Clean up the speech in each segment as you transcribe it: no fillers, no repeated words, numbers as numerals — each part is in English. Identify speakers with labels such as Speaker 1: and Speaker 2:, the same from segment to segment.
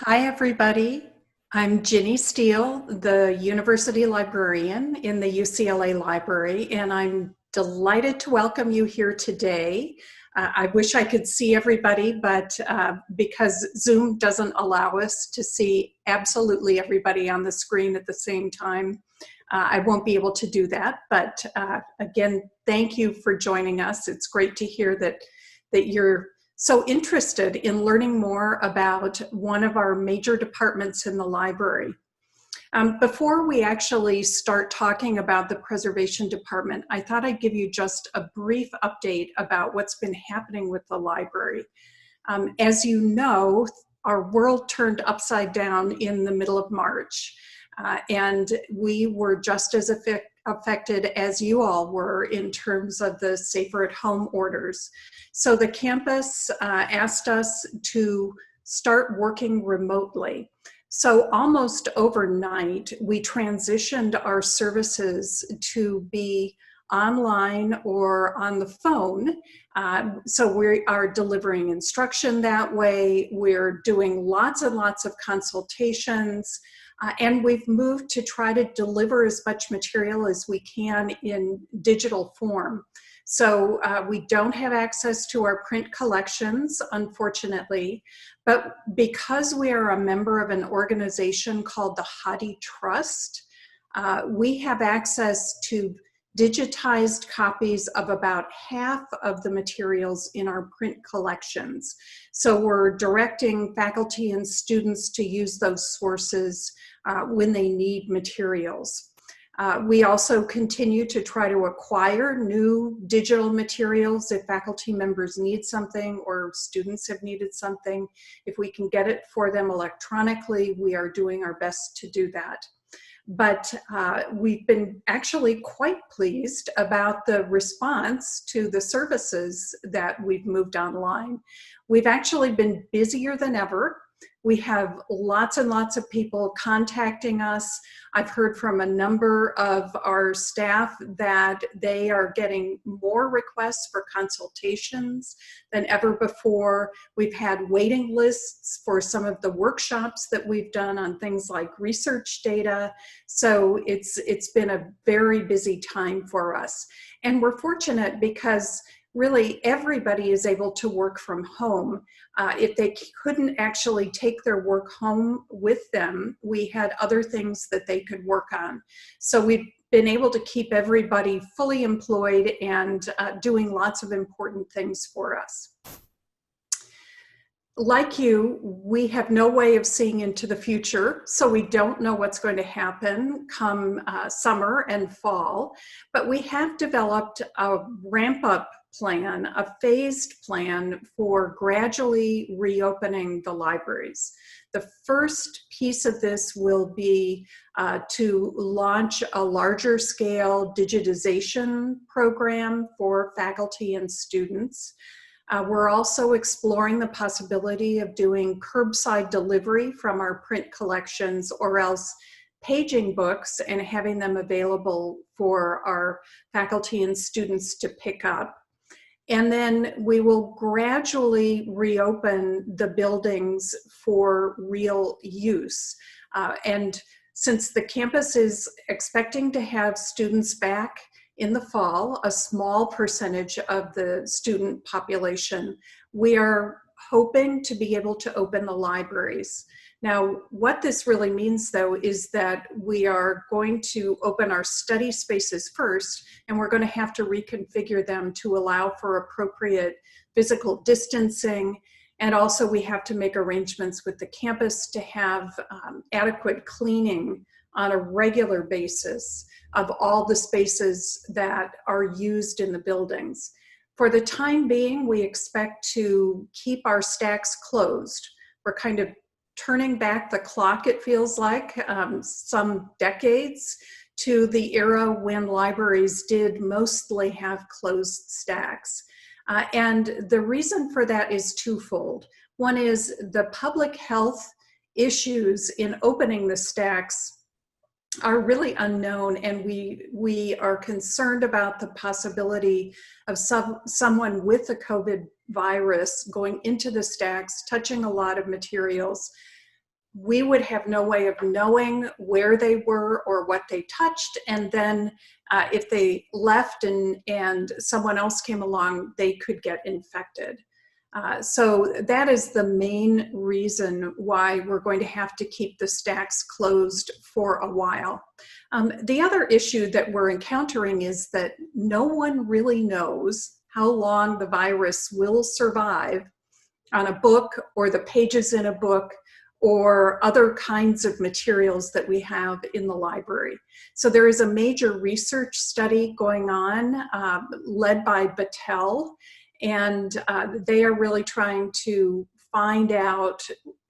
Speaker 1: Hi, everybody. I'm Ginny Steele, the University Librarian in the UCLA Library, and I'm delighted to welcome you here today. I wish I could see everybody, but because Zoom doesn't allow us to see absolutely everybody on the screen at the same time, I won't be able to do that. But again, thank you for joining us. It's great to hear that you're so interested in learning more about one of our major departments in the library. Before we actually start talking about the preservation department, I thought I'd give you just a brief update about what's been happening with the library. As you know, our world turned upside down in the middle of March, and we were just as affected as you all were in terms of the safer at home orders. So the campus asked us to start working remotely. So almost overnight, we transitioned our services to be online or on the phone. So we are delivering instruction that way. We're doing lots and lots of consultations. And we've moved to try to deliver as much material as we can in digital form. So we don't have access to our print collections, unfortunately, but because we are a member of an organization called the Hadi Trust, we have access to digitized copies of about half of the materials in our print collections. So we're directing faculty and students to use those sources when they need materials. We also continue to try to acquire new digital materials if faculty members need something or students have needed something. If we can get it for them electronically, we are doing our best to do that. But we've been actually quite pleased about the response to the services that we've moved online. We've actually been busier than ever. We have lots and lots of people contacting us. I've heard from a number of our staff that they are getting more requests for consultations than ever before. We've had waiting lists for some of the workshops that we've done on things like research data. So it's been a very busy time for us. And we're fortunate because really everybody is able to work from home. If they couldn't actually take their work home with them, we had other things that they could work on. So we've been able to keep everybody fully employed and doing lots of important things for us. Like you, we have no way of seeing into the future, so we don't know what's going to happen come summer and fall, but we have developed a ramp-up plan, a phased plan for gradually reopening the libraries. The first piece of this will be to launch a larger scale digitization program for faculty and students. We're also exploring the possibility of doing curbside delivery from our print collections or else paging books and having them available for our faculty and students to pick up. And then we will gradually reopen the buildings for real use. And since the campus is expecting to have students back in the fall, a small percentage of the student population, we are hoping to be able to open the libraries. Now, what this really means, though, is that we are going to open our study spaces first, and we're going to have to reconfigure them to allow for appropriate physical distancing. And also we have to make arrangements with the campus to have adequate cleaning on a regular basis of all the spaces that are used in the buildings. For the time being, we expect to keep our stacks closed. We're kind of turning back the clock, it feels like, some decades to the era when libraries did mostly have closed stacks. And the reason for that is twofold. One is the public health issues in opening the stacks are really unknown, and we are concerned about the possibility of someone with the COVID virus going into the stacks, touching a lot of materials, we would have no way of knowing where they were or what they touched. And then if they left and someone else came along, they could get infected. So that is the main reason why we're going to have to keep the stacks closed for a while. The other issue that we're encountering is that no one really knows how long the virus will survive on a book or the pages in a book or other kinds of materials that we have in the library. So there is a major research study going on led by Battelle, and they are really trying to find out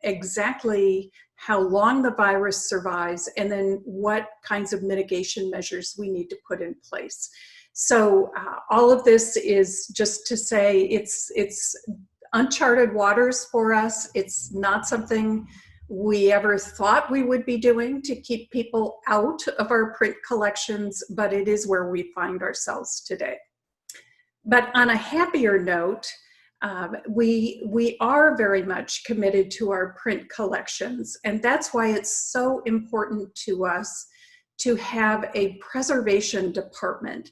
Speaker 1: exactly how long the virus survives and then what kinds of mitigation measures we need to put in place. So all of this is just to say it's uncharted waters for us. It's not something we ever thought we would be doing to keep people out of our print collections, but it is where we find ourselves today. But on a happier note, we are very much committed to our print collections, and that's why it's so important to us to have a preservation department.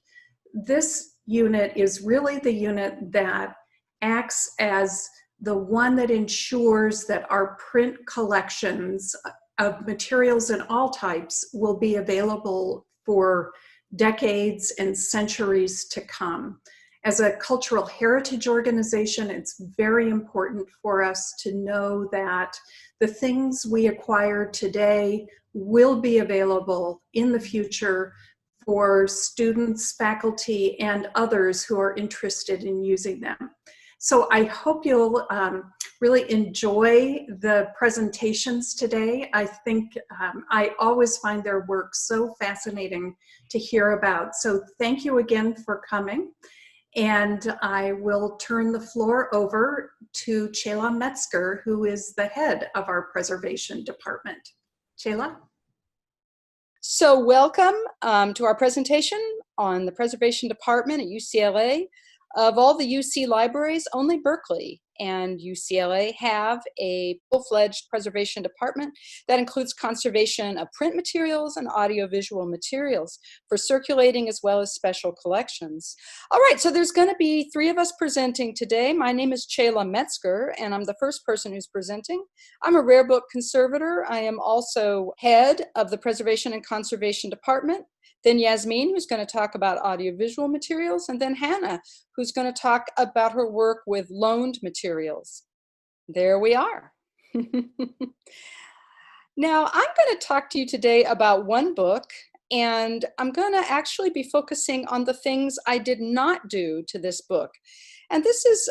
Speaker 1: This unit is really the unit that acts as the one that ensures that our print collections of materials in all types will be available for decades and centuries to come. As a cultural heritage organization, it's very important for us to know that the things we acquire today will be available in the future for students, faculty, and others who are interested in using them. So I hope you'll really enjoy the presentations today. I think I always find their work so fascinating to hear about. So thank you again for coming. And I will turn the floor over to Chela Metzger, who is the head of our preservation department. Chela?
Speaker 2: So welcome to our presentation on the preservation department at UCLA. Of all the UC libraries, only Berkeley and UCLA have a full-fledged preservation department that includes conservation of print materials and audiovisual materials for circulating as well as special collections. All right, so there's going to be three of us presenting today. My name is Chela Metzger, and I'm the first person who's presenting. I'm a rare book conservator. I am also head of the preservation and conservation department. Then Yasmin, who's going to talk about audiovisual materials, and then Hannah, who's going to talk about her work with loaned materials. There we are. Now, I'm going to talk to you today about one book, and I'm going to actually be focusing on the things I did not do to this book. And this is,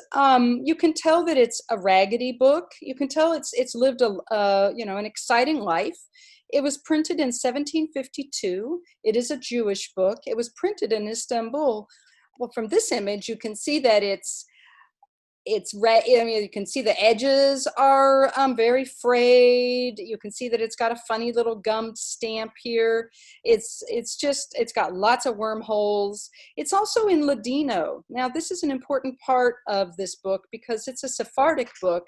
Speaker 2: you can tell that it's a raggedy book. You can tell it's lived an exciting life. It was printed in 1752. It is a Jewish book. It was printed in Istanbul. Well, from this image, you can see that you can see the edges are very frayed. You can see that it's got a funny little gummed stamp here. It's got lots of wormholes. It's also in Ladino. Now, this is an important part of this book because it's a Sephardic book.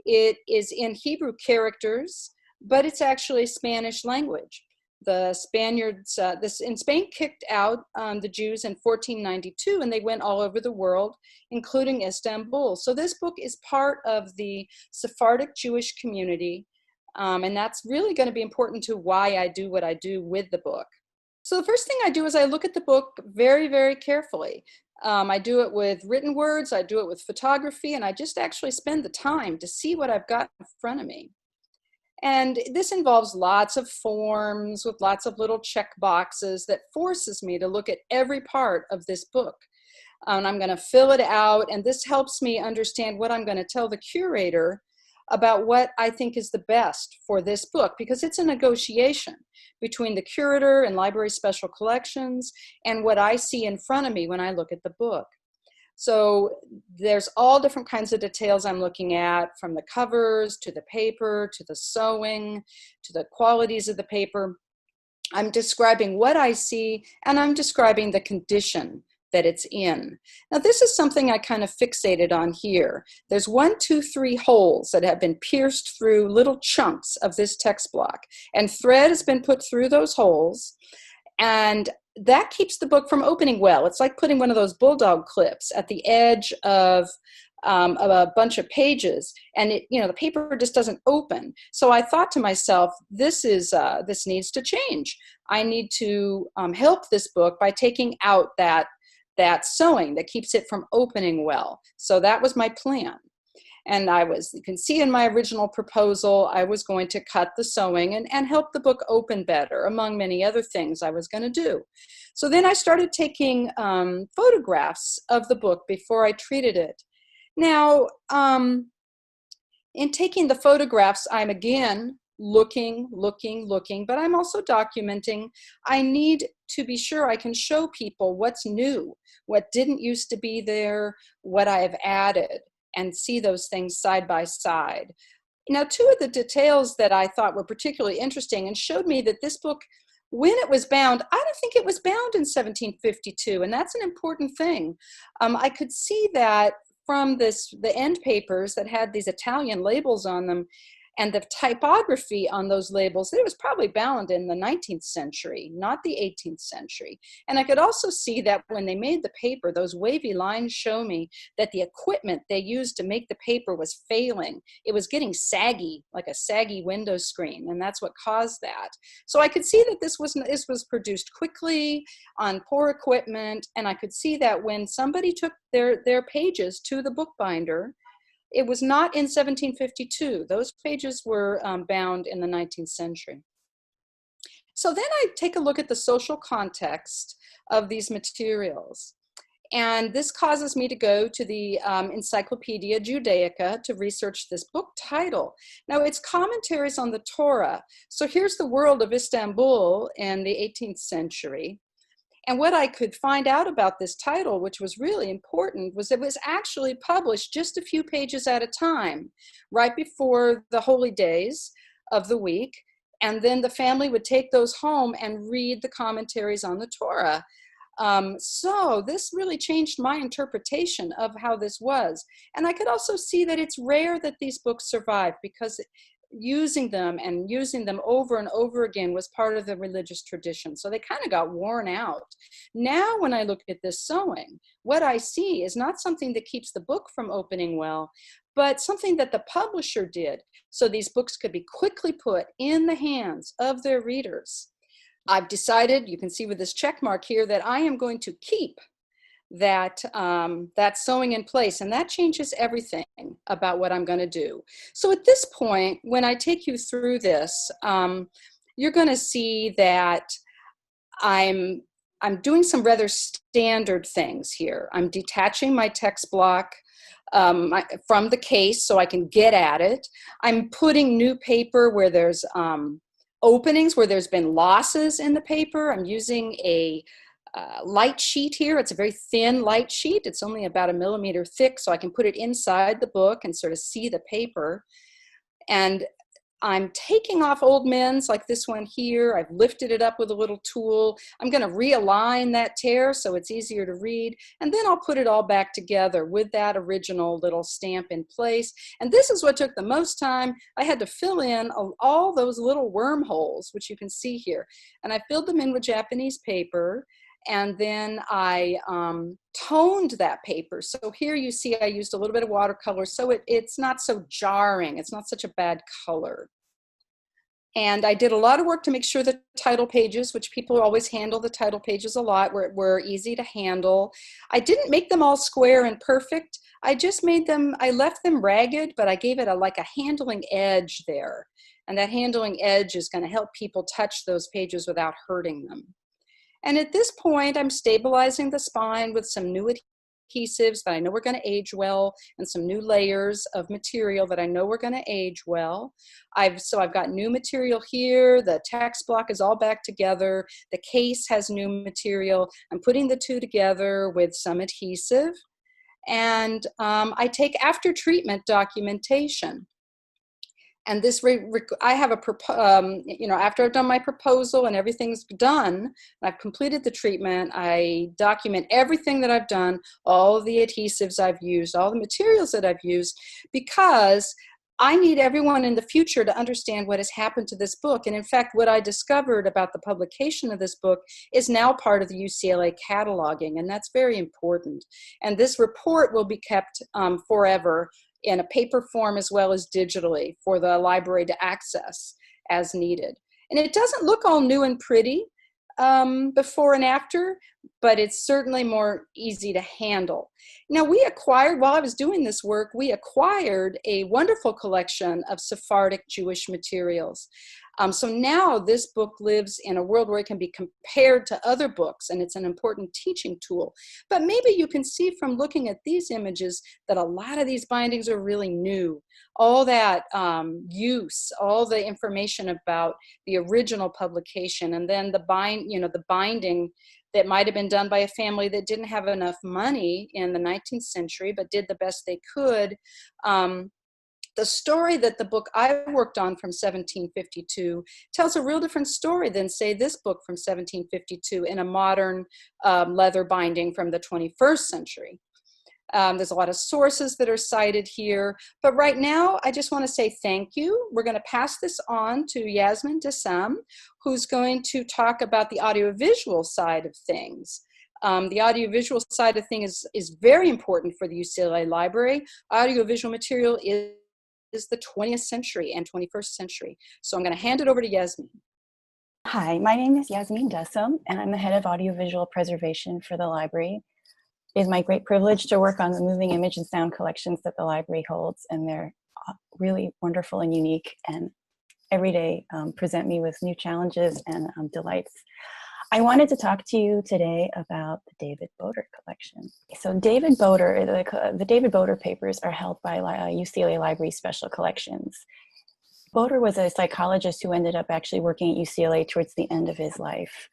Speaker 2: It is in Hebrew characters, but it's actually Spanish language. The Spaniards in Spain kicked out the Jews in 1492, and they went all over the world, including Istanbul. So this book is part of the Sephardic Jewish community, and that's really going to be important to why I do what I do with the book. So the first thing I do is I look at the book very, very carefully. I do it with written words, I do it with photography, and I just actually spend the time to see what I've got in front of me. And this involves lots of forms with lots of little check boxes that forces me to look at every part of this book. And I'm going to fill it out, and this helps me understand what I'm going to tell the curator about what I think is the best for this book, because it's a negotiation between the curator and library special collections and what I see in front of me when I look at the book. So there's all different kinds of details I'm looking at, from the covers to the paper to the sewing to the qualities of the paper. I'm describing what I see, and I'm describing the condition that it's in. Now this is something I kind of fixated on here. There's 1, 2, 3 holes that have been pierced through little chunks of this text block, and thread has been put through those holes, and that keeps the book from opening well. It's like putting one of those bulldog clips at the edge of a bunch of pages, and the paper just doesn't open. So I thought to myself, this needs to change. I need to help this book by taking out that sewing that keeps it from opening well. So that was my plan. And you can see in my original proposal, I was going to cut the sewing and help the book open better, among many other things I was going to do. So then I started taking photographs of the book before I treated it. Now, in taking the photographs, I'm again looking, but I'm also documenting. I need to be sure I can show people what's new, what didn't used to be there, what I have added, and see those things side by side. Now, 2 of the details that I thought were particularly interesting and showed me that this book, when it was bound, I don't think it was bound in 1752, and that's an important thing. I could see that from the end papers that had these Italian labels on them, and the typography on those labels, it was probably bound in the 19th century, not the 18th century. And I could also see that when they made the paper, those wavy lines show me that the equipment they used to make the paper was failing. It was getting saggy, like a saggy window screen, and that's what caused that. So I could see that this was produced quickly on poor equipment, and I could see that when somebody took their pages to the bookbinder, it was not in 1752. Those pages were bound in the 19th century. So then I take a look at the social context of these materials. And this causes me to go to the Encyclopedia Judaica to research this book title. Now, it's commentaries on the Torah. So here's the world of Istanbul in the 18th century. And what I could find out about this title, which was really important, was it was actually published just a few pages at a time, right before the holy days of the week. And then the family would take those home and read the commentaries on the Torah. So this really changed my interpretation of how this was. And I could also see that it's rare that these books survive, because using them over and over again was part of the religious tradition. So they kind of got worn out. Now, when I look at this sewing, what I see is not something that keeps the book from opening well, but something that the publisher did, so these books could be quickly put in the hands of their readers. I've decided, you can see with this check mark here, that I am going to keep that sewing in place, and that changes everything about what I'm going to do. So at this point, when I take you through this, you're going to see that I'm doing some rather standard things here. I'm detaching my text block from the case so I can get at it. I'm putting new paper where there's openings, where there's been losses in the paper. I'm using a light sheet here. It's a very thin light sheet. It's only about 1 millimeter thick, so I can put it inside the book and sort of see the paper. And I'm taking off old mends like this one here. I've lifted it up with a little tool. I'm going to realign that tear so it's easier to read. And then I'll put it all back together with that original little stamp in place. And this is what took the most time. I had to fill in all those little wormholes, which you can see here. And I filled them in with Japanese paper. And then I toned that paper. So here you see I used a little bit of watercolor, so it's not so jarring. It's not such a bad color. And I did a lot of work to make sure the title pages, which people always handle the title pages a lot, were easy to handle. I didn't make them all square and perfect. I just made them, I left them ragged, but I gave it like a handling edge there. And that handling edge is going to help people touch those pages without hurting them. And at this point, I'm stabilizing the spine with some new adhesives that I know are going to age well, and some new layers of material that I know are going to age well. So I've got new material here. The text block is all back together. The case has new material. I'm putting the two together with some adhesive. And I take after treatment documentation. And this, I have a, you know, after I've done my proposal and everything's done, and I've completed the treatment, I document everything that I've done, all the adhesives I've used, all the materials that I've used, because I need everyone in the future to understand what has happened to this book. And in fact, what I discovered about the publication of this book is now part of the UCLA cataloging, and that's very important. And this report will be kept forever in a paper form as well as digitally for the library to access as needed. And it doesn't look all new and pretty before and after, but it's certainly more easy to handle. Now, we acquired, while I was doing this work, we acquired a wonderful collection of Sephardic Jewish materials. So now this book lives in a world where it can be compared to other books, and it's an important teaching tool. But maybe you can see from looking at these images that a lot of these bindings are really new. All that use, all the information about the original publication, and then the binding that might have been done by a family that didn't have enough money in the 19th century, but did the best they could. The story that the book I worked on from 1752 tells a real different story than, say, this book from 1752 in a modern leather binding from the 21st century. There's a lot of sources that are cited here, but right now I just want to say thank you. We're going to pass this on to Yasmin Dessam, who's going to talk about the audiovisual side of things. The audiovisual side of things is very important for the UCLA Library. Audiovisual material is the 20th century and 21st century. So I'm going to hand it over to Yasmin.
Speaker 3: Hi, my name is Yasmin Dessam, and I'm the head of audiovisual preservation for the library. It is my great privilege to work on the moving image and sound collections that the library holds, and they're really wonderful and unique, and every day present me with new challenges and delights. I wanted to talk to you today about the David Bodor collection. So David Bodor, the David Bodor papers are held by UCLA Library Special Collections. Bodor was a psychologist who ended up actually working at UCLA towards the end of his life.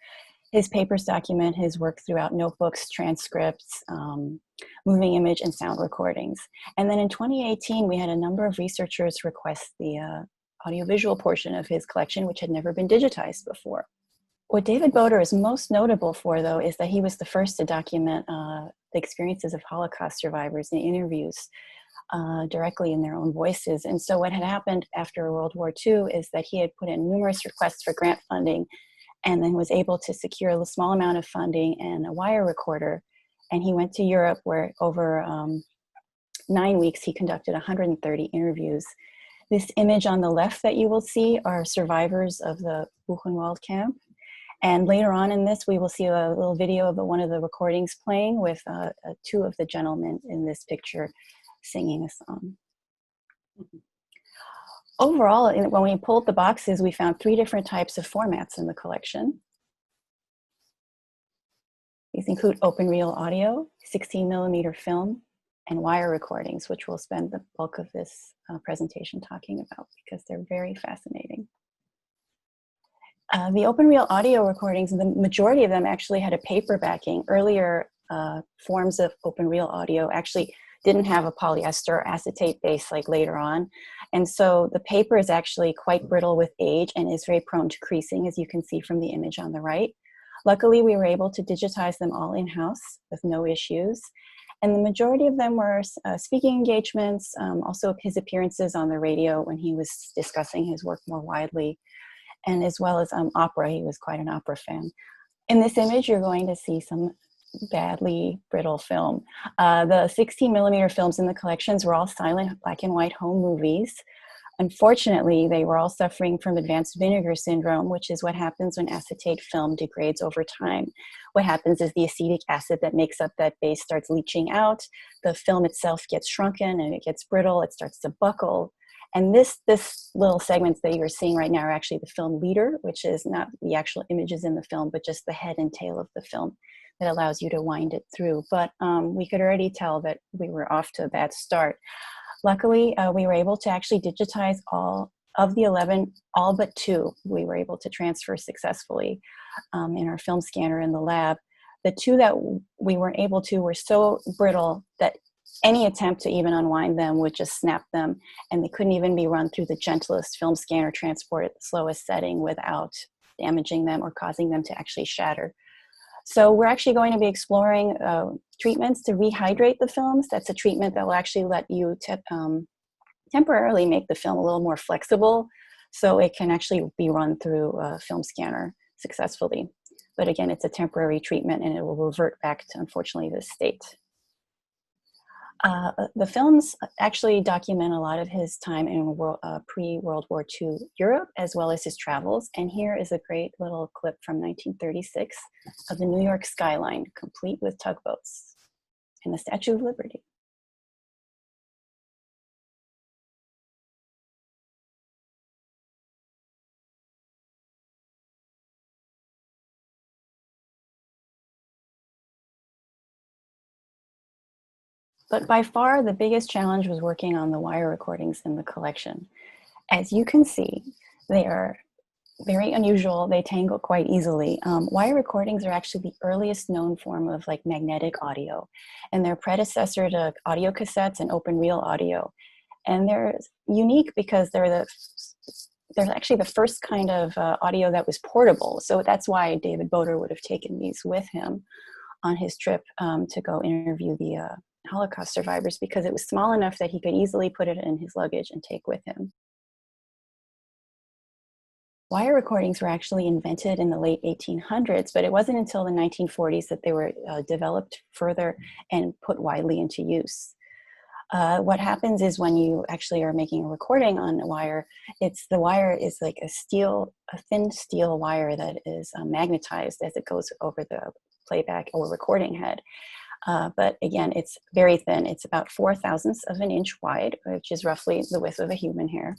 Speaker 3: His papers document his work throughout notebooks, transcripts, moving image and sound recordings. And then in 2018, we had a number of researchers request the audiovisual portion of his collection, which had never been digitized before. What David Bodor is most notable for, though, is that he was the first to document the experiences of Holocaust survivors in interviews directly in their own voices. And so what had happened after World War II is that he had put in numerous requests for grant funding and then was able to secure a small amount of funding and a wire recorder. And he went to Europe, where over 9 weeks he conducted 130 interviews. This image on the left that you will see are survivors of the Buchenwald camp. And later on in this, we will see a little video of one of the recordings playing with two of the gentlemen in this picture singing a song. Overall, when we pulled the boxes, we found 3 different types of formats in the collection. These include open reel audio, 16mm film, and wire recordings, which we'll spend the bulk of this presentation talking about because they're very fascinating. The open reel audio recordings, the majority of them actually had a paper backing. Earlier forms of open reel audio actually didn't have a polyester or acetate base like later on. And so the paper is actually quite brittle with age and is very prone to creasing, as you can see from the image on the right. Luckily, we were able to digitize them all in-house with no issues. And the majority of them were speaking engagements, also his appearances on the radio when he was discussing his work more widely, and as well as opera. He was quite an opera fan. In this image, you're going to see some badly brittle film. The 16mm films in the collections were all silent black and white home movies. Unfortunately, they were all suffering from advanced vinegar syndrome, which is what happens when acetate film degrades over time. What happens is the acetic acid that makes up that base starts leaching out. The film itself gets shrunken and it gets brittle. It starts to buckle. And this little segments that you're seeing right now are actually the film leader, which is not the actual images in the film, but just the head and tail of the film that allows you to wind it through. But we could already tell that we were off to a bad start. Luckily, we were able to actually digitize all of the 11, all but 2 we were able to transfer successfully in our film scanner in the lab. The 2 that we weren't able to were so brittle that any attempt to even unwind them would just snap them, and they couldn't even be run through the gentlest film scanner transport at the slowest setting without damaging them or causing them to actually shatter. So we're actually going to be exploring treatments to rehydrate the films. That's a treatment that will actually let you temporarily make the film a little more flexible so it can actually be run through a film scanner successfully. But again, it's a temporary treatment and it will revert back to, unfortunately, this state. The films actually document a lot of his time in pre-World War II Europe, as well as his travels. And here is a great little clip from 1936 of the New York skyline, complete with tugboats and the Statue of Liberty. But by far, the biggest challenge was working on the wire recordings in the collection. As you can see, they are very unusual. They tangle quite easily. Wire recordings are actually the earliest known form of like magnetic audio, and they're predecessor to audio cassettes and open reel audio. And they're unique because they're actually the first kind of audio that was portable. So that's why David Bodor would have taken these with him on his trip to go interview the Holocaust survivors, because it was small enough that he could easily put it in his luggage and take with him. Wire recordings were actually invented in the late 1800s, but it wasn't until the 1940s that they were developed further and put widely into use. What happens is when you actually are making a recording on a wire, the wire is like a thin steel wire that is magnetized as it goes over the playback or recording head. But again, it's very thin. It's about 0.004 of an inch wide, which is roughly the width of a human hair,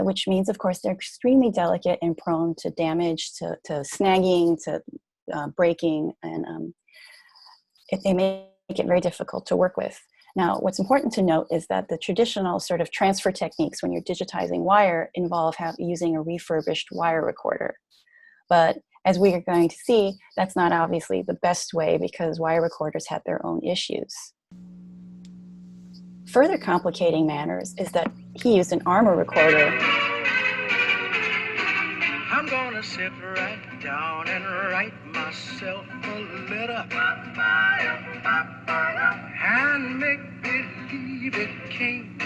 Speaker 3: which means, of course, they're extremely delicate and prone to damage, to snagging, to breaking, and they make it very difficult to work with. Now, what's important to note is that the traditional sort of transfer techniques when you're digitizing wire involve using a refurbished wire recorder. But as we are going to see, that's not obviously the best way because wire recorders had their own issues. Further complicating matters is that he used an armor recorder.
Speaker 4: I'm gonna sit right down and write myself a letter and make believe it came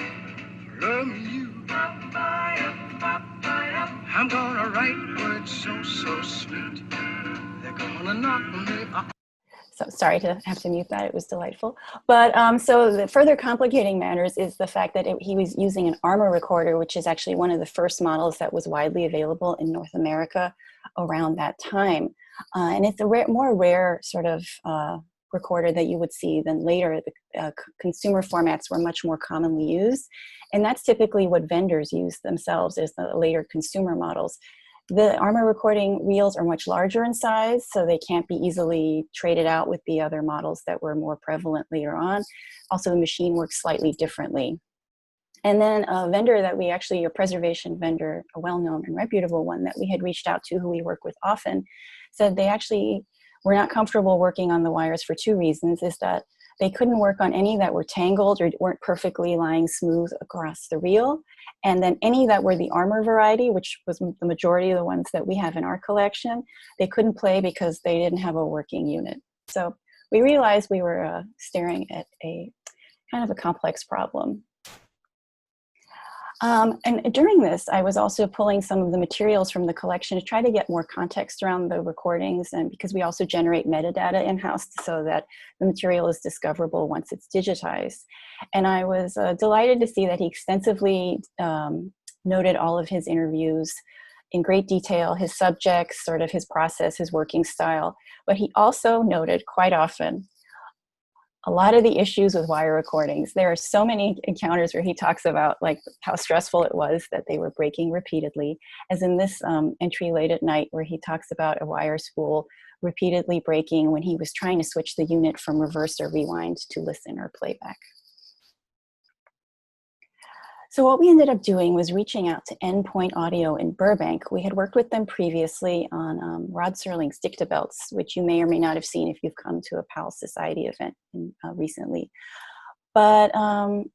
Speaker 4: from you. I'm gonna write words so sweet, they're gonna knock me off.
Speaker 3: So sorry to have to mute that, it was delightful. But so the further complicating matters is the fact that he was using an armor recorder, which is actually one of the first models that was widely available in North America around that time. And it's a more rare sort of recorder that you would see than later. The consumer formats were much more commonly used. And that's typically what vendors use themselves as the later consumer models. The armor recording reels are much larger in size, so they can't be easily traded out with the other models that were more prevalent later on. Also, the machine works slightly differently. And then a vendor that a preservation vendor, a well-known and reputable one that we had reached out to, who we work with often, said they actually were not comfortable working on the wires for two reasons, is that they couldn't work on any that were tangled or weren't perfectly lying smooth across the reel. And then any that were the armor variety, which was the majority of the ones that we have in our collection, they couldn't play because they didn't have a working unit. So we realized we were staring at a kind of a complex problem. And during this, I was also pulling some of the materials from the collection to try to get more context around the recordings, and because we also generate metadata in-house so that the material is discoverable once it's digitized. And I was delighted to see that he extensively noted all of his interviews in great detail, his subjects, sort of his process, his working style. But he also noted quite often a lot of the issues with wire recordings. There are so many encounters where he talks about like how stressful it was that they were breaking repeatedly, as in this entry late at night where he talks about a wire spool repeatedly breaking when he was trying to switch the unit from reverse or rewind to listen or playback. So what we ended up doing was reaching out to Endpoint Audio in Burbank. We had worked with them previously on Rod Serling's Dictabelts, which you may or may not have seen if you've come to a PAL Society event recently. But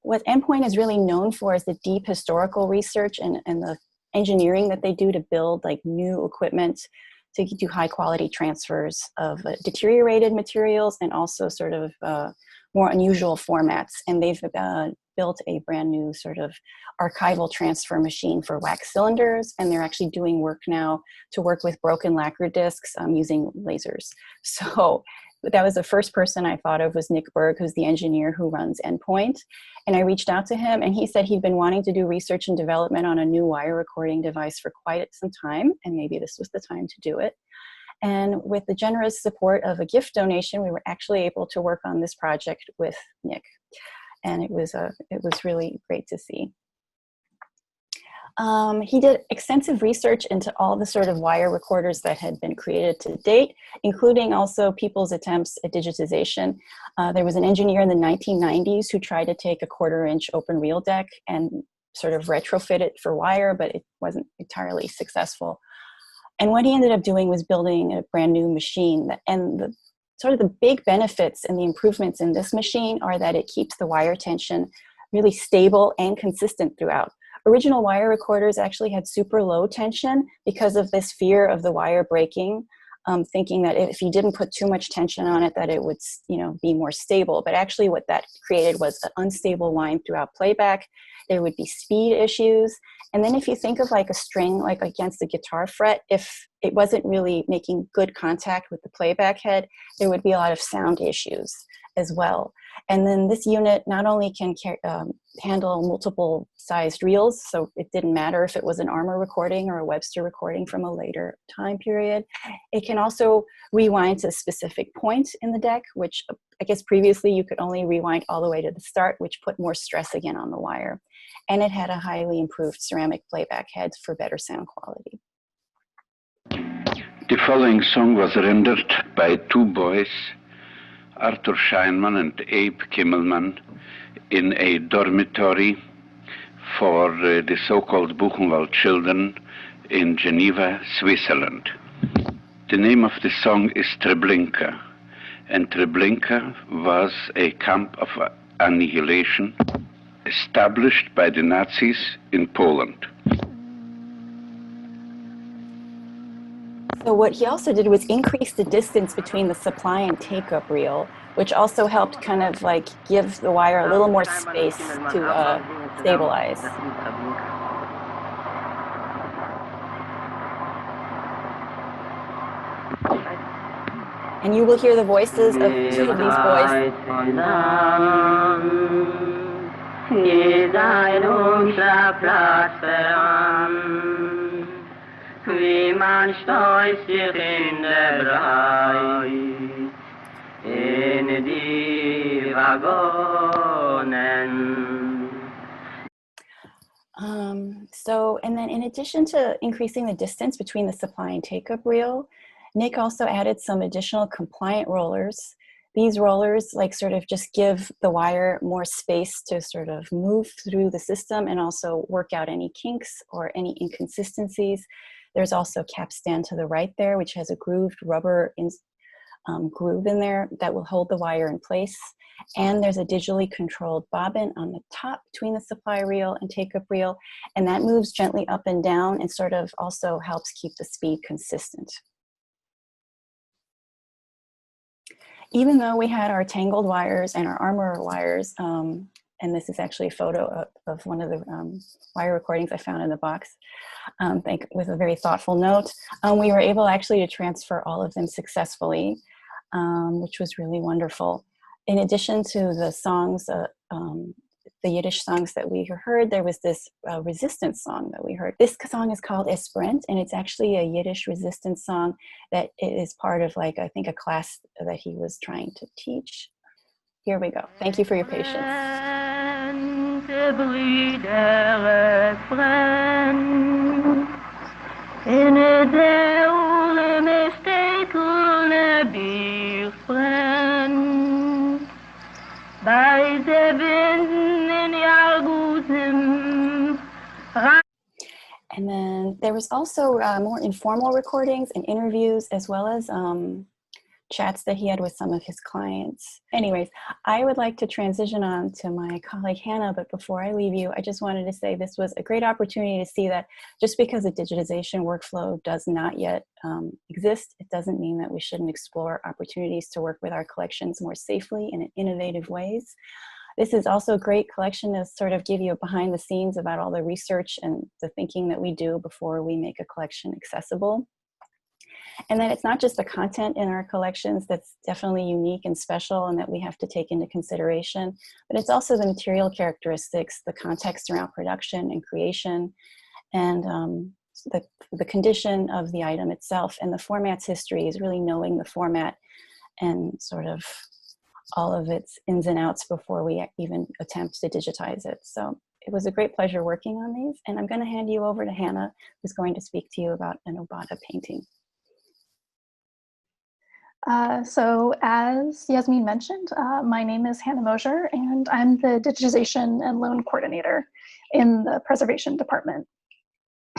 Speaker 3: what Endpoint is really known for is the deep historical research and the engineering that they do to build like new equipment to do high quality transfers of deteriorated materials and also sort of more unusual formats. And they've built a brand new sort of archival transfer machine for wax cylinders. And they're actually doing work now to work with broken lacquer discs using lasers. So that was the first person I thought of was Nick Berg, who's the engineer who runs Endpoint. And I reached out to him and he said he'd been wanting to do research and development on a new wire recording device for quite some time. And maybe this was the time to do it. And with the generous support of a gift donation, we were actually able to work on this project with Nick. And it was really great to see. He did extensive research into all the sort of wire recorders that had been created to date, including also people's attempts at digitization. There was an engineer in the 1990s who tried to take a 1/4-inch open reel deck and sort of retrofit it for wire, but it wasn't entirely successful. And what he ended up doing was building a brand new machine. And the sort of the big benefits and the improvements in this machine are that it keeps the wire tension really stable and consistent throughout. Original wire recorders actually had super low tension because of this fear of the wire breaking, thinking that if you didn't put too much tension on it, that it would, be more stable. But actually what that created was an unstable line throughout playback. There would be speed issues. And then if you think of like a string, like against a guitar fret, if it wasn't really making good contact with the playback head, there would be a lot of sound issues as well. And then this unit not only can handle multiple sized reels, so it didn't matter if it was an Armour recording or a Webster recording from a later time period. It can also rewind to a specific point in the deck, which I guess previously you could only rewind all the way to the start, which put more stress again on the wire. And it had a highly improved ceramic playback head for better sound quality.
Speaker 5: The following song was rendered by two boys, Arthur Scheinman and Abe Kimmelman, in a dormitory for the so-called Buchenwald children in Geneva, Switzerland. The name of the song is Treblinka, and Treblinka was a camp of annihilation established by the Nazis in Poland.
Speaker 3: So what he also did was increase the distance between the supply and take-up reel, which also helped kind of like give the wire a little more space to stabilize. And you will hear the voices of two of these boys.
Speaker 6: Wie man stößt sich in der Breit, in die Waggonen.
Speaker 3: And then in addition to increasing the distance between the supply and take-up reel, Nick also added some additional compliant rollers. These rollers like sort of just give the wire more space to sort of move through the system and also work out any kinks or any inconsistencies. There's also a capstan to the right there, which has a grooved rubber groove in there that will hold the wire in place. And there's a digitally controlled bobbin on the top between the supply reel and take-up reel. And that moves gently up and down and sort of also helps keep the speed consistent. Even though we had our tangled wires and our Armour wires, and this is actually a photo of one of the wire recordings I found in the box, with a very thoughtful note, we were able actually to transfer all of them successfully, which was really wonderful. In addition to the songs, the Yiddish songs that we heard, there was this resistance song that we heard. This song is called Esprent, and it's actually a Yiddish resistance song that is part of, like, I think a class that he was trying to teach. Here we go. Thank you for your patience. And then there was also more informal recordings and interviews, as well as chats that he had with some of his clients. Anyways, I would like to transition on to my colleague Hannah, but before I leave you, I just wanted to say this was a great opportunity to see that just because a digitization workflow does not yet exist, it doesn't mean that we shouldn't explore opportunities to work with our collections more safely and in innovative ways. This is also a great collection to sort of give you a behind the scenes about all the research and the thinking that we do before we make a collection accessible. And then it's not just the content in our collections that's definitely unique and special and that we have to take into consideration, but it's also the material characteristics, the context around production and creation, and the condition of the item itself. And the format's history is really knowing the format and sort of all of its ins and outs before we even attempt to digitize it. So it was a great pleasure working on these. And I'm going to hand you over to Hannah, who's going to speak to you about an Obata painting.
Speaker 7: So as Yasmin mentioned, my name is Hannah Moser, and I'm the digitization and loan coordinator in the preservation department,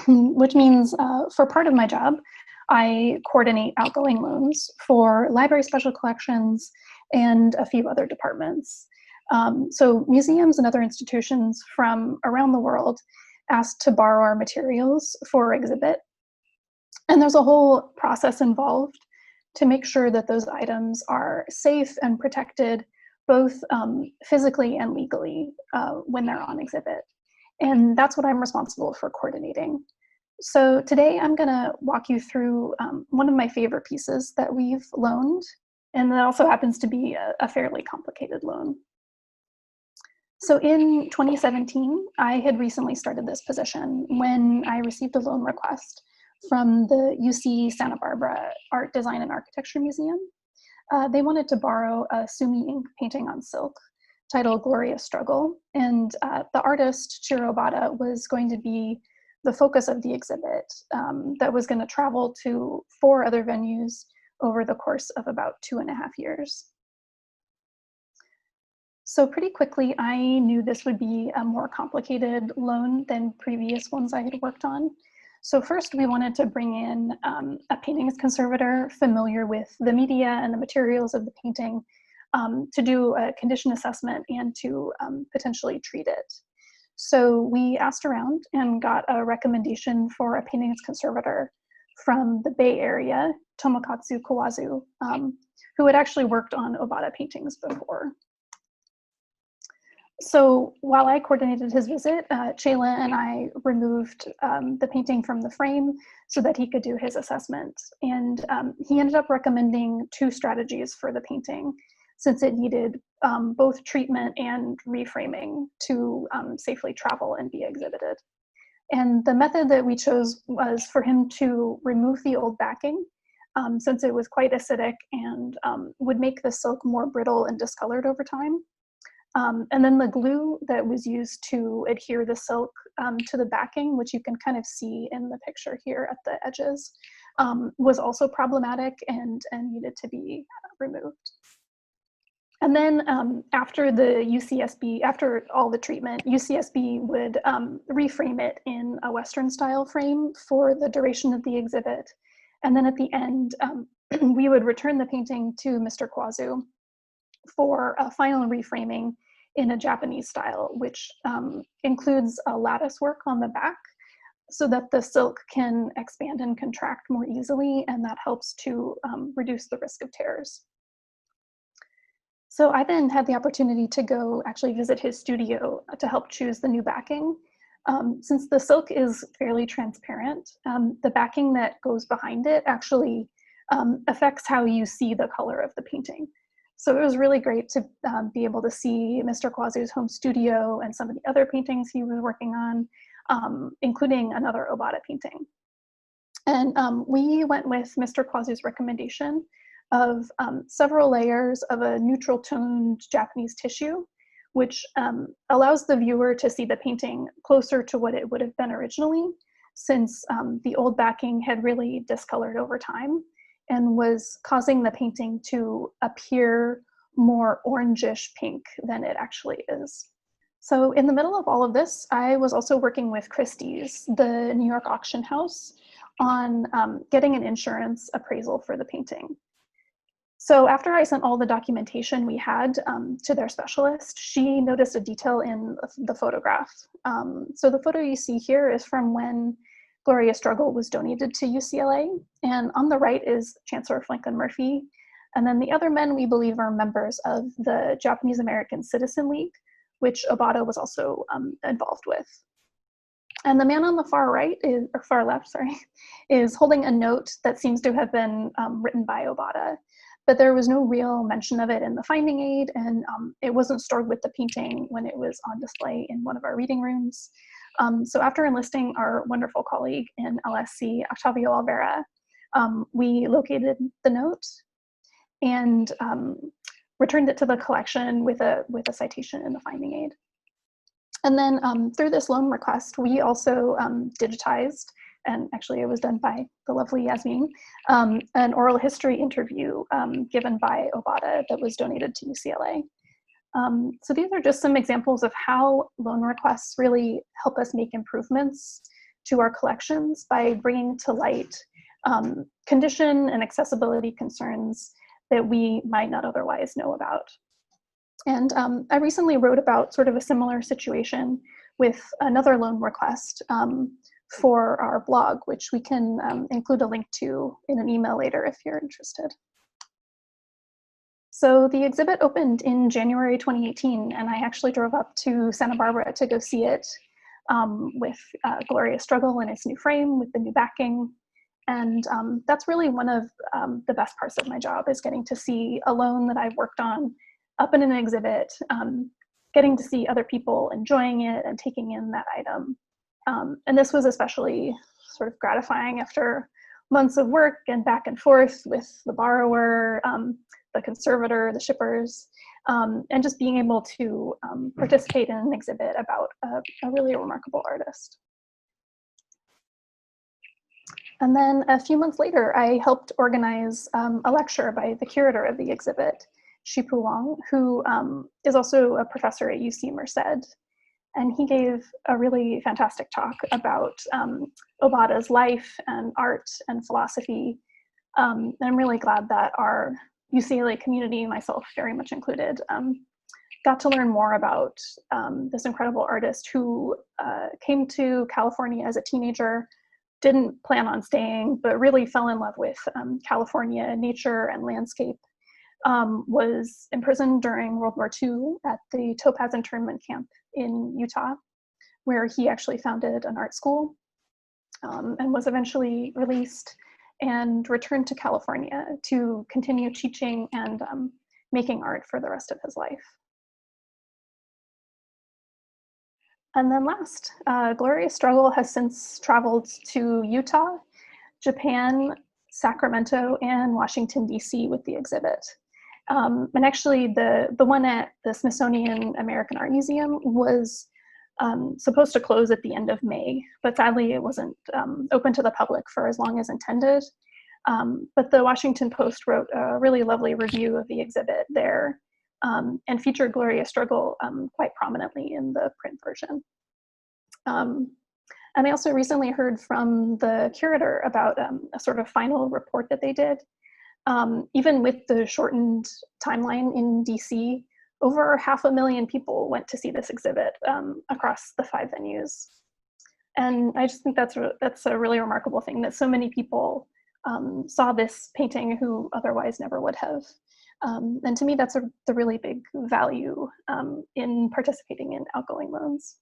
Speaker 7: which means for part of my job, I coordinate outgoing loans for library special collections and a few other departments. So museums and other institutions from around the world asked to borrow our materials for exhibit. And there's a whole process involved to make sure that those items are safe and protected, both physically and legally when they're on exhibit. And that's what I'm responsible for coordinating. So today I'm gonna walk you through one of my favorite pieces that we've loaned, and that also happens to be a fairly complicated loan. So in 2017, I had recently started this position when I received a loan request from the UC Santa Barbara Art, Design, and Architecture Museum. They wanted to borrow a Sumi ink painting on silk titled Glorious Struggle, and the artist, Chiro Obata, was going to be the focus of the exhibit that was going to travel to 4 other venues over the course of about 2.5 years. So pretty quickly, I knew this would be a more complicated loan than previous ones I had worked on. So first, we wanted to bring in a paintings conservator familiar with the media and the materials of the painting to do a condition assessment and to potentially treat it. So we asked around and got a recommendation for a paintings conservator from the Bay Area, Tomokazu Kawazu, who had actually worked on Obata paintings before. So while I coordinated his visit, Chayla and I removed the painting from the frame so that he could do his assessment. And he ended up recommending 2 strategies for the painting, since it needed both treatment and reframing to safely travel and be exhibited. And the method that we chose was for him to remove the old backing, since it was quite acidic and would make the silk more brittle and discolored over time. And then the glue that was used to adhere the silk to the backing, which you can kind of see in the picture here at the edges, was also problematic and needed to be removed. And then after the UCSB, after all the treatment, UCSB would reframe it in a Western style frame for the duration of the exhibit. And then at the end, we would return the painting to Mr. Kawazu for a final reframing in a Japanese style, which includes a lattice work on the back so that the silk can expand and contract more easily, and that helps to reduce the risk of tears. So I then had the opportunity to go actually visit his studio to help choose the new backing. Since the silk is fairly transparent, the backing that goes behind it actually affects how you see the color of the painting. So it was really great to be able to see Mr. Kawazu's home studio and some of the other paintings he was working on, including another Obata painting. And we went with Mr. Kawazu's recommendation of several layers of a neutral toned Japanese tissue, which allows the viewer to see the painting closer to what it would have been originally, since the old backing had really discolored over time and was causing the painting to appear more orangish pink than it actually is. So in the middle of all of this, I was also working with Christies, the New York auction house, on getting an insurance appraisal for the painting. So after I sent all the documentation we had to their specialist, she noticed a detail in the photograph. So the photo you see here is from when Gloria Struggle was donated to UCLA. And on the right is Chancellor Franklin Murphy. And then the other men we believe are members of the Japanese American Citizen League, which Obata was also involved with. And the man on the far right, or far left, sorry, is holding a note that seems to have been written by Obata. But there was no real mention of it in the finding aid, and it wasn't stored with the painting when it was on display in one of our reading rooms. So after enlisting our wonderful colleague in LSC, Octavio Alvera, we located the note and returned it to the collection with a citation in the finding aid. And then through this loan request, we also digitized, and actually it was done by the lovely Yasmin, an oral history interview given by Obata that was donated to UCLA. So these are just some examples of how loan requests really help us make improvements to our collections by bringing to light condition and accessibility concerns that we might not otherwise know about. And I recently wrote about sort of a similar situation with another loan request for our blog, which we can include a link to in an email later if you're interested. So the exhibit opened in January 2018, and I actually drove up to Santa Barbara to go see it with Gloria Struggle in its new frame with the new backing. And that's really one of the best parts of my job, is getting to see a loan that I've worked on up in an exhibit, getting to see other people enjoying it and taking in that item. And this was especially sort of gratifying after months of work and back and forth with the borrower, the conservator, the shippers, and just being able to participate in an exhibit about a really remarkable artist. And then a few months later, I helped organize a lecture by the curator of the exhibit, Shipu Wang, who is also a professor at UC Merced. And he gave a really fantastic talk about Obata's life and art and philosophy. And I'm really glad that our UCLA community, myself very much included, got to learn more about this incredible artist who came to California as a teenager, didn't plan on staying, but really fell in love with California nature and landscape. Was imprisoned during World War II at the Topaz internment camp in Utah, where he actually founded an art school and was eventually released and returned to California to continue teaching and making art for the rest of his life. And then last, Gloria Struggle has since traveled to Utah, Japan, Sacramento, and Washington, D.C. with the exhibit. And actually the one at the Smithsonian American Art Museum was supposed to close at the end of May, but sadly it wasn't open to the public for as long as intended. But the Washington Post wrote a really lovely review of the exhibit there and featured Gloria Struggle quite prominently in the print version. And I also recently heard from the curator about a sort of final report that they did. Even with the shortened timeline in DC, over 500,000 people went to see this exhibit across the 5 venues. And I just think that's a really remarkable thing, that so many people saw this painting who otherwise never would have. And to me, that's the really big value in participating in outgoing loans.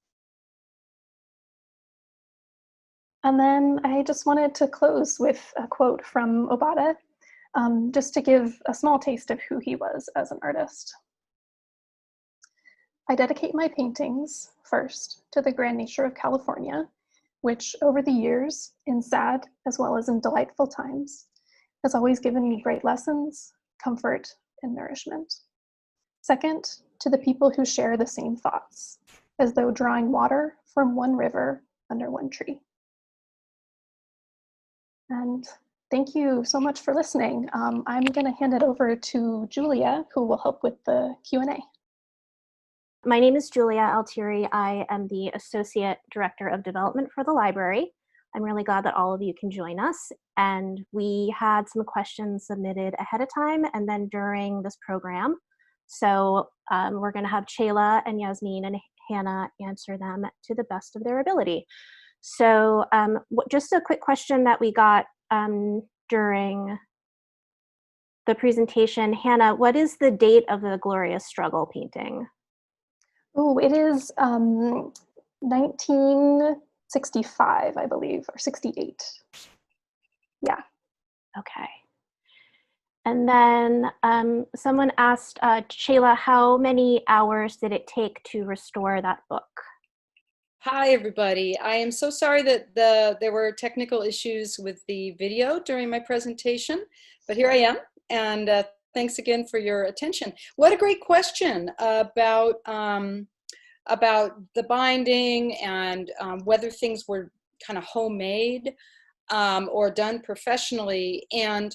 Speaker 7: And then I just wanted to close with a quote from Obata, just to give a small taste of who he was as an artist. I dedicate my paintings, first, to the grand nature of California, which over the years, in sad as well as in delightful times, has always given me great lessons, comfort, and nourishment. Second, to the people who share the same thoughts, as though drawing water from one river under one tree. And thank you so much for listening. I'm going to hand it over to Julia, who will help with the Q&A.
Speaker 8: My name is Julia Altieri. I am the Associate Director of Development for the library. I'm really glad that all of you can join us. And we had some questions submitted ahead of time and then during this program. So we're going to have Chela and Yasmin and Hannah answer them to the best of their ability. So just a quick question that we got during the presentation. Hannah, what is the date of the Glorious Struggle painting?
Speaker 7: Oh, it is 1965, I believe, or 68. Yeah.
Speaker 8: Okay. And then someone asked Shayla, how many hours did it take to restore that book?
Speaker 2: Hi, everybody. I am so sorry that there were technical issues with the video during my presentation, but here I am. And thanks again for your attention. What a great question about the binding and whether things were kind of homemade or done professionally. And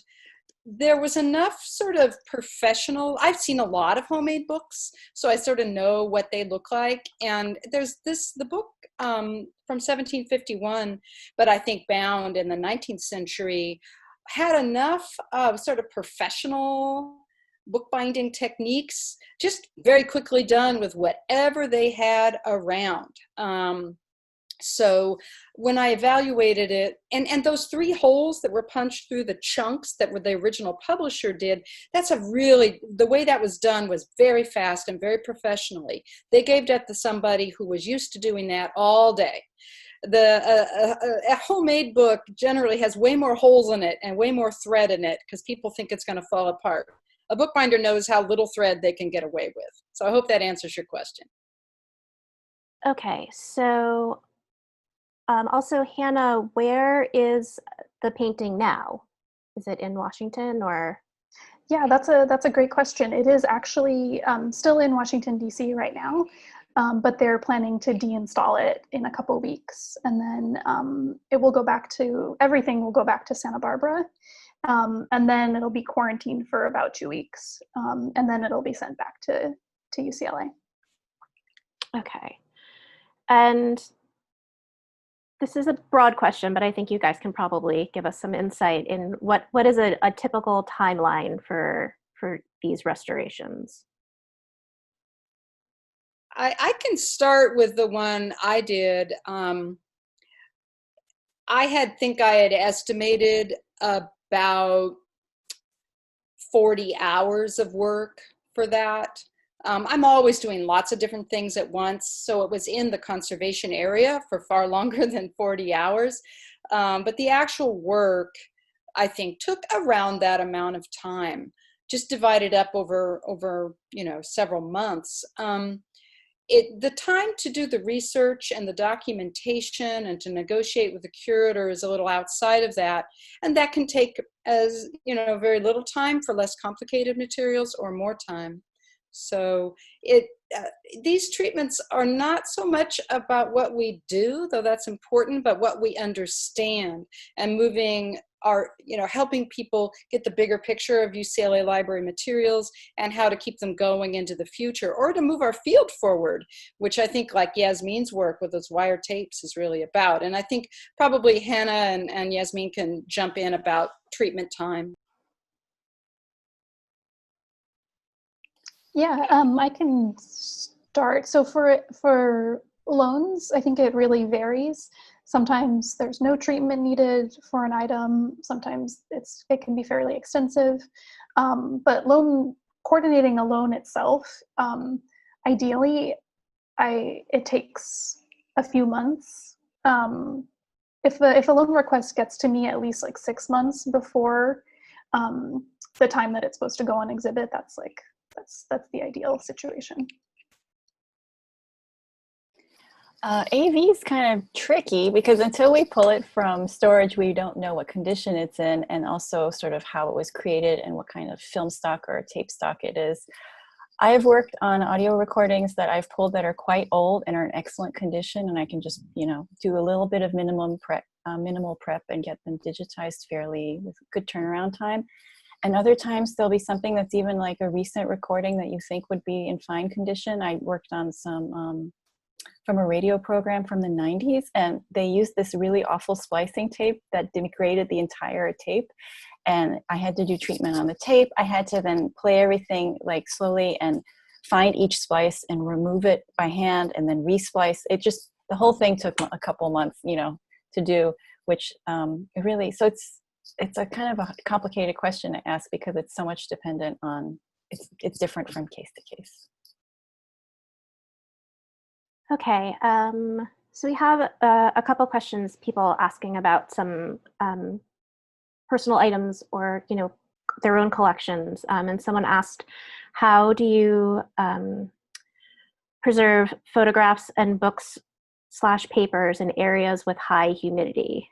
Speaker 2: there was enough sort of professional, I've seen a lot of homemade books, so I sort of know what they look like. And there's the book from 1751, but I think bound in the 19th century, had enough sort of professional bookbinding techniques, just very quickly done with whatever they had around. So when I evaluated it, and those 3 holes that were punched through the chunks that were the original publisher did, that's the way that was done was very fast and very professionally. They gave that to somebody who was used to doing that all day. A homemade book generally has way more holes in it and way more thread in it because people think it's going to fall apart. A bookbinder knows how little thread they can get away with. So I hope that answers your question.
Speaker 8: Okay, so also, Hannah, where is the painting now? Is it in Washington or?
Speaker 7: Yeah, that's a great question. It is actually still in Washington, D.C. right now, but they're planning to deinstall it in a couple weeks. And then everything will go back to Santa Barbara. And then it'll be quarantined for about 2 weeks. And then it'll be sent back to UCLA.
Speaker 8: Okay. And this is a broad question, but I think you guys can probably give us some insight in what is a typical timeline for these restorations.
Speaker 2: I can start with the one I did. I had estimated about 40 hours of work for that. I'm always doing lots of different things at once, so it was in the conservation area for far longer than 40 hours. But the actual work, I think, took around that amount of time, just divided up over several months. The time to do the research and the documentation and to negotiate with the curator is a little outside of that, and that can take very little time for less complicated materials or more time. So these treatments are not so much about what we do, though that's important, but what we understand, and helping people get the bigger picture of UCLA Library materials and how to keep them going into the future, or to move our field forward, which I think, like Yasmin's work with those wire tapes, is really about. And I think probably Hannah and Yasmin can jump in about treatment time.
Speaker 7: Yeah, I can start. So for loans, I think it really varies. Sometimes there's no treatment needed for an item. Sometimes it can be fairly extensive. But coordinating a loan itself, ideally, it takes a few months. If a loan request gets to me at least like 6 months before the time that it's supposed to go on exhibit, that's the ideal situation.
Speaker 3: AV is kind of tricky because until we pull it from storage, we don't know what condition it's in, and also sort of how it was created and what kind of film stock or tape stock it is. I've worked on audio recordings that I've pulled that are quite old and are in excellent condition, and I can just do a little bit of minimal prep and get them digitized fairly with good turnaround time. And other times there'll be something that's even like a recent recording that you think would be in fine condition. I worked on some from a radio program from the 90s, and they used this really awful splicing tape that degraded the entire tape. And I had to do treatment on the tape. I had to then play everything like slowly and find each splice and remove it by hand and then resplice. It just, the whole thing took a couple months, you know, to do, which it really, so it's a kind of a complicated question to ask because it's so much dependent on, it's different from case to case.
Speaker 8: Okay, so we have a couple questions, people asking about some personal items or, you know, their own collections. And someone asked, how do you preserve photographs and books / papers in areas with high humidity?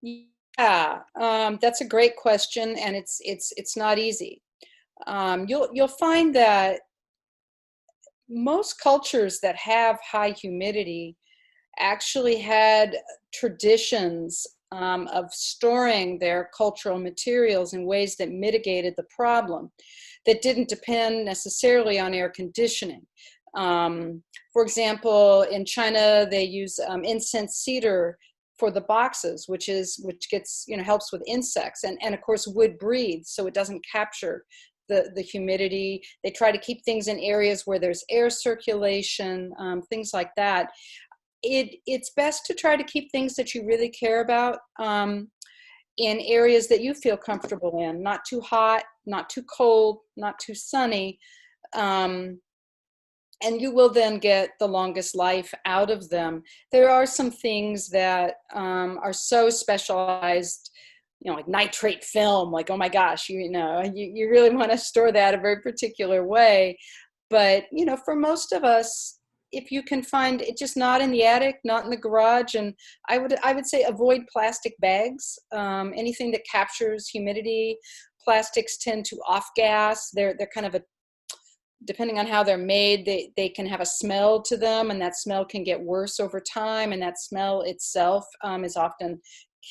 Speaker 2: Yeah, that's a great question, and it's not easy. You'll find that most cultures that have high humidity actually had traditions of storing their cultural materials in ways that mitigated the problem, that didn't depend necessarily on air conditioning. For example, in China, they use incense cedar for the boxes, which gets, you know, helps with insects, and of course wood breathes, so it doesn't capture the humidity. They try to keep things in areas where there's air circulation, things like that. It's best to try to keep things that you really care about in areas that you feel comfortable in, not too hot, not too cold, not too sunny. And you will then get the longest life out of them. There are some things that are so specialized, you know, like nitrate film, like, oh my gosh, you really want to store that a very particular way. But, you know, for most of us, if you can find it, just not in the attic, not in the garage, and I would say avoid plastic bags, anything that captures humidity. Plastics tend to off-gas. They're kind of depending on how they're made, they can have a smell to them, and that smell can get worse over time, and that smell itself is often,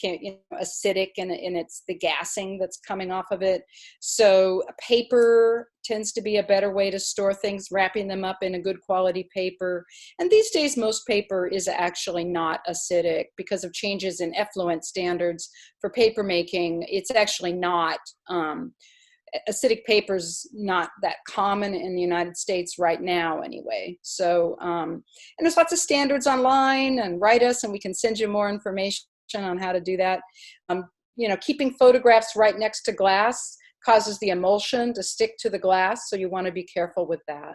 Speaker 2: you know, acidic, and it's the gassing that's coming off of it. So paper tends to be a better way to store things, wrapping them up in a good quality paper. And these days, most paper is actually not acidic because of changes in effluent standards for paper making. It's actually not, acidic paper's not that common in the United States right now anyway. So, and there's lots of standards online, and write us and we can send you more information on how to do that. You know, keeping photographs right next to glass causes the emulsion to stick to the glass, so you want to be careful with that.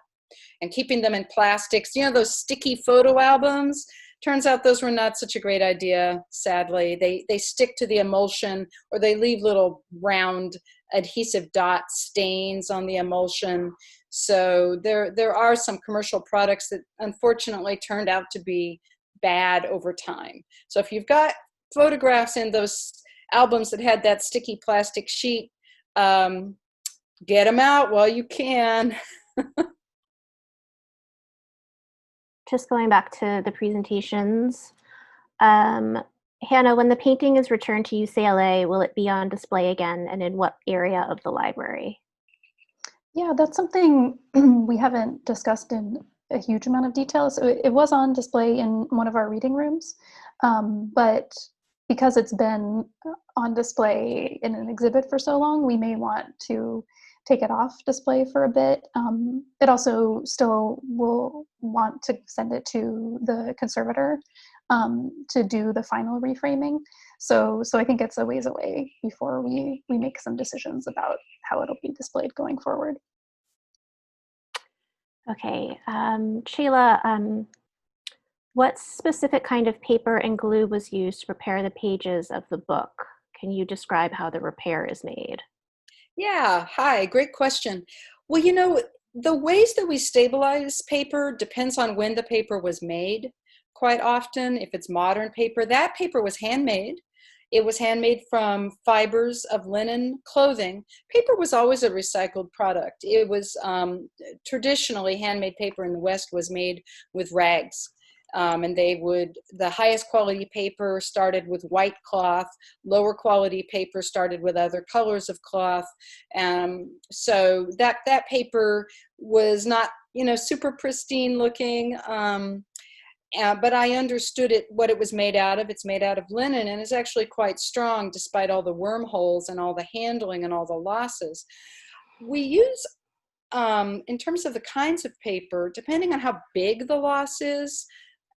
Speaker 2: And keeping them in plastics, you know, those sticky photo albums, turns out those were not such a great idea, sadly. They stick to the emulsion, or they leave little round adhesive dot stains on the emulsion. So there are some commercial products that unfortunately turned out to be bad over time. So if you've got photographs in those albums that had that sticky plastic sheet, get them out while you can.
Speaker 8: Just going back to the presentations, Hannah, when the painting is returned to UCLA, will it be on display again, and in what area of the library?
Speaker 7: Yeah, that's something we haven't discussed in a huge amount of detail. So it was on display in one of our reading rooms, but because it's been on display in an exhibit for so long, we may want to take it off display for a bit. It also still will want to send it to the conservator to do the final reframing. So I think it's a ways away before we make some decisions about how it'll be displayed going forward.
Speaker 8: Okay, Sheila, what specific kind of paper and glue was used to prepare the pages of the book? Can you describe how the repair is made?
Speaker 2: Yeah, hi, great question. Well, you know, the ways that we stabilize paper depends on when the paper was made. Quite often, if it's modern paper, that paper was handmade. It was handmade from fibers of linen clothing. Paper was always a recycled product. It was traditionally handmade paper in the West was made with rags. And the highest quality paper started with white cloth, lower quality paper started with other colors of cloth. So that paper was not, you know, super pristine looking. But I understood what it was made out of. It's made out of linen and is actually quite strong despite all the wormholes and all the handling and all the losses. We use, in terms of the kinds of paper, depending on how big the loss is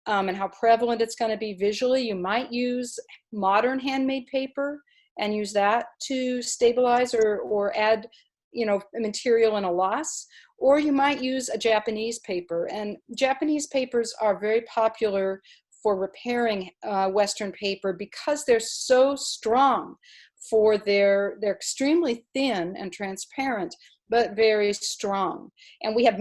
Speaker 2: and how prevalent it's going to be visually, you might use modern handmade paper and use that to stabilize or add, you know, material in a loss. Or you might use a Japanese paper, and Japanese papers are very popular for repairing Western paper because they're so strong. They're extremely thin and transparent, but very strong. And we have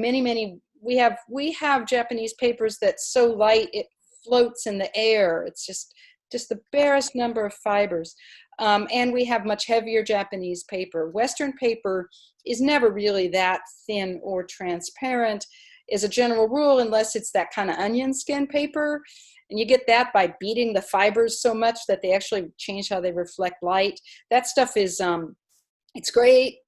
Speaker 2: we have Japanese papers that's so light it floats in the air. It's just the barest number of fibers. And we have much heavier Japanese paper. Western paper is never really that thin or transparent as a general rule, unless it's that kind of onion skin paper. And you get that by beating the fibers so much that they actually change how they reflect light. That stuff is, it's great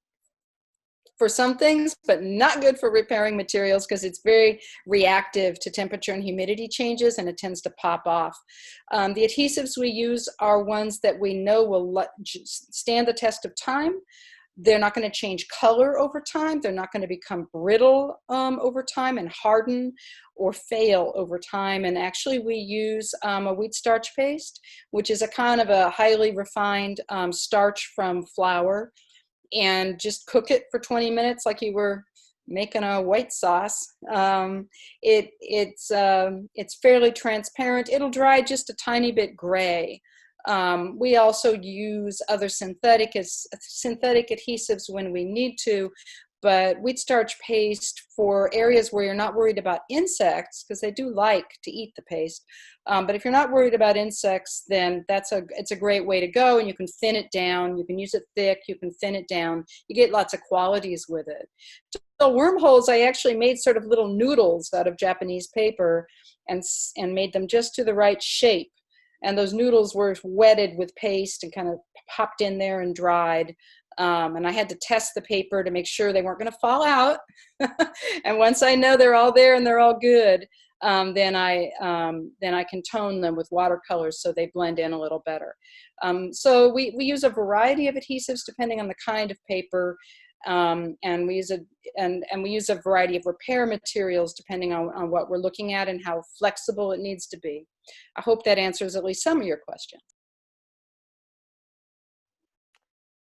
Speaker 2: for some things, but not good for repairing materials because it's very reactive to temperature and humidity changes, and it tends to pop off. The adhesives we use are ones that we know will stand the test of time. They're not going to change color over time. They're not going to become brittle over time and harden or fail over time. And actually we use a wheat starch paste, which is a kind of a highly refined starch from flour, and just cook it for 20 minutes like you were making a white sauce. It's fairly transparent. It'll dry just a tiny bit gray. We also use other synthetic adhesives when we need to, but wheat starch paste for areas where you're not worried about insects, because they do like to eat the paste. But if you're not worried about insects, then it's a great way to go, and you can thin it down. You can use it thick, you can thin it down. You get lots of qualities with it. So wormholes, I actually made sort of little noodles out of Japanese paper and made them just to the right shape. And those noodles were wetted with paste and kind of popped in there and dried. And I had to test the paper to make sure they weren't going to fall out. And once I know they're all there and they're all good, then I can tone them with watercolors so they blend in a little better. So we use a variety of adhesives depending on the kind of paper, and we use a variety of repair materials depending on what we're looking at and how flexible it needs to be. I hope that answers at least some of your questions.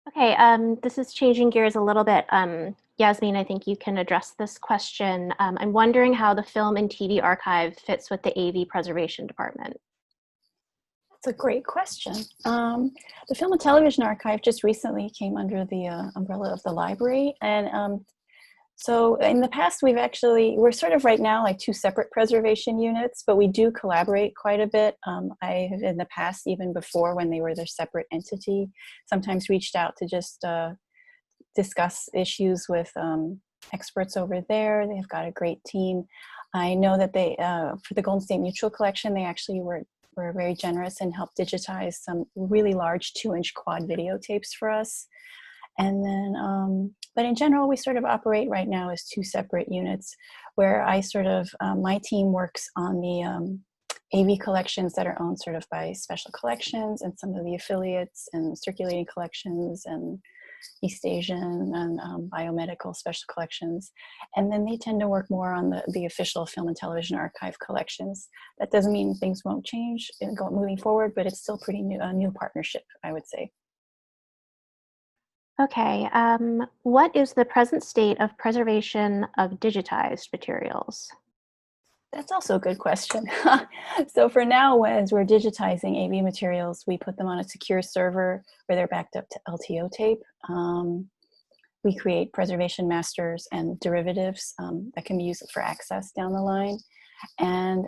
Speaker 8: Okay, this is changing gears a little bit. Yasmin, I think you can address this question. I'm wondering how the Film and TV Archive fits with the AV Preservation Department.
Speaker 3: That's a great question. The Film and Television Archive just recently came under the umbrella of the library. And so in the past, we're sort of right now like two separate preservation units, but we do collaborate quite a bit. I have in the past, even before when they were their separate entity, sometimes reached out to just discuss issues with experts over there. They've got a great team. I know that they, for the Golden State Mutual Collection, they actually were very generous and helped digitize some really large 2-inch quad videotapes for us. And then, but in general, we sort of operate right now as two separate units where I sort of, my team works on the AV collections that are owned sort of by Special Collections and some of the affiliates and circulating collections and East Asian and biomedical special collections. And then they tend to work more on the official Film and Television Archive collections. That doesn't mean things won't change moving forward, but it's still pretty new, a new partnership, I would say.
Speaker 8: Okay, what is the present state of preservation of digitized materials?
Speaker 3: That's also a good question. So for now, as we're digitizing AV materials, we put them on a secure server where they're backed up to LTO tape. We create preservation masters and derivatives that can be used for access down the line. And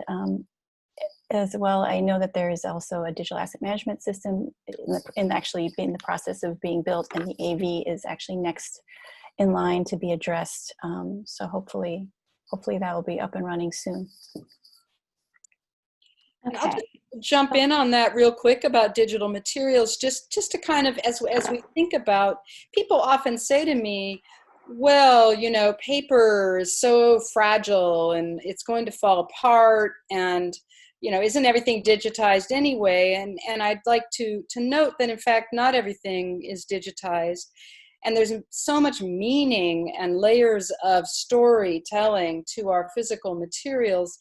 Speaker 3: as well, I know that there is also a digital asset management system actually in the process of being built, and the AV is actually next in line to be addressed. So hopefully that will be up and running soon.
Speaker 2: Okay. I'll just jump in on that real quick about digital materials, just to kind of, as we think about, people often say to me, Well, you know, paper is so fragile and it's going to fall apart, and you know, isn't everything digitized anyway? And I'd like to note that in fact not everything is digitized, and there's so much meaning and layers of storytelling to our physical materials,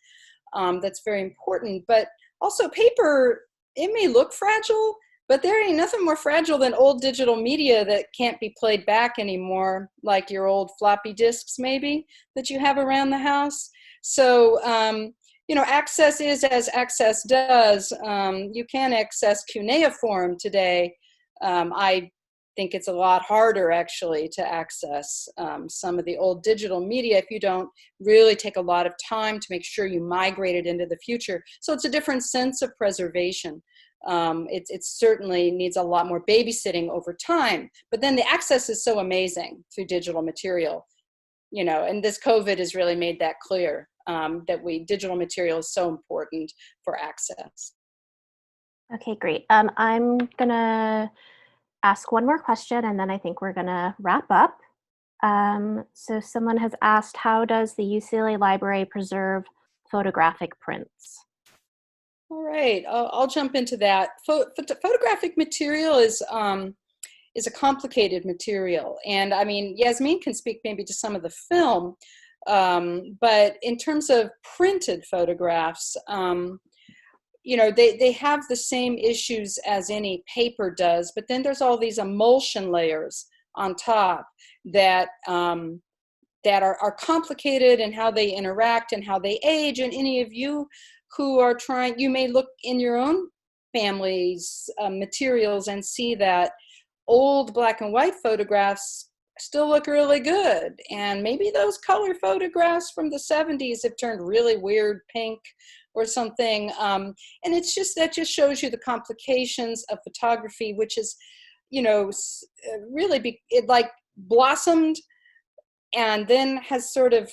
Speaker 2: that's very important. But also paper, it may look fragile, but there ain't nothing more fragile than old digital media that can't be played back anymore, like your old floppy disks maybe that you have around the house. So, you know, access is as access does. You can access cuneiform today. I think it's a lot harder actually to access some of the old digital media if you don't really take a lot of time to make sure you migrate it into the future. So it's a different sense of preservation. It certainly needs a lot more babysitting over time, but then the access is so amazing through digital material, you know, and this COVID has really made that clear, that digital material is so important for access.
Speaker 8: Okay, great. I'm gonna ask one more question and then I think we're gonna wrap up. So someone has asked, how does the UCLA Library preserve photographic prints?
Speaker 2: All right, I'll jump into that. Photographic material is a complicated material, and I mean, Yasmin can speak maybe to some of the film, but in terms of printed photographs, you know, they have the same issues as any paper does, but then there's all these emulsion layers on top that that are complicated in how they interact and how they age. And any of you who are trying, you may look in your own family's materials and see that old black and white photographs still look really good. And maybe those color photographs from the 70s have turned really weird pink or something. And it's just, that just shows you the complications of photography, which is, you know, really it like blossomed and then has sort of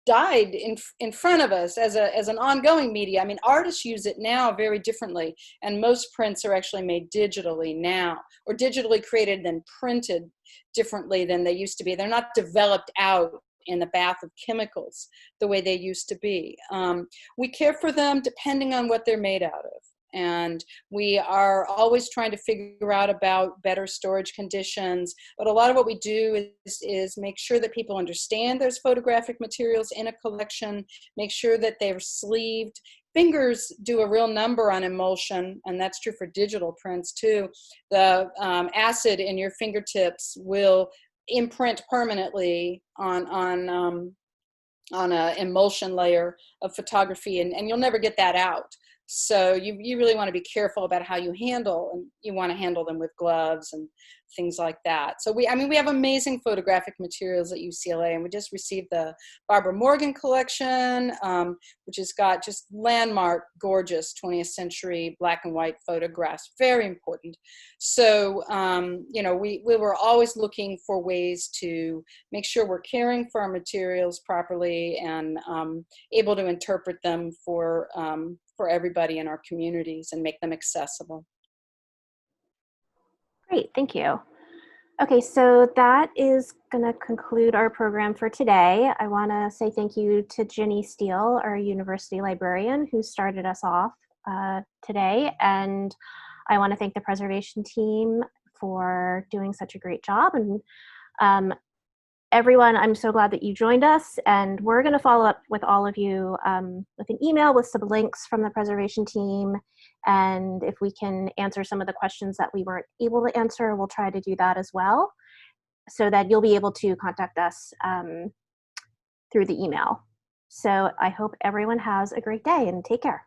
Speaker 2: died in front of us as an ongoing media. I mean, artists use it now very differently, and most prints are actually made digitally now, or digitally created and then printed differently than they used to be. They're not developed out in the bath of chemicals the way they used to be. We care for them depending on what they're made out of. And we are always trying to figure out about better storage conditions. But a lot of what we do is make sure that people understand there's photographic materials in a collection, make sure that they're sleeved. Fingers do a real number on emulsion, and that's true for digital prints too. The acid in your fingertips will imprint permanently on an emulsion layer of photography, and you'll never get that out. So you really want to be careful about how you handle, and you want to handle them with gloves and things like that. So we have amazing photographic materials at UCLA, and we just received the Barbara Morgan collection, which has got just landmark, gorgeous 20th century black and white photographs, very important. So, you know, we were always looking for ways to make sure we're caring for our materials properly and able to interpret them for everybody in our communities and make them accessible.
Speaker 8: Great, thank you. Okay, so that is going to conclude our program for today. I want to say thank you to Ginny Steele, our university librarian, who started us off today. And I want to thank the preservation team for doing such a great job. And everyone, I'm so glad that you joined us, and we're going to follow up with all of you with an email with some links from the preservation team. And if we can answer some of the questions that we weren't able to answer, we'll try to do that as well, so that you'll be able to contact us through the email. So I hope everyone has a great day, and take care.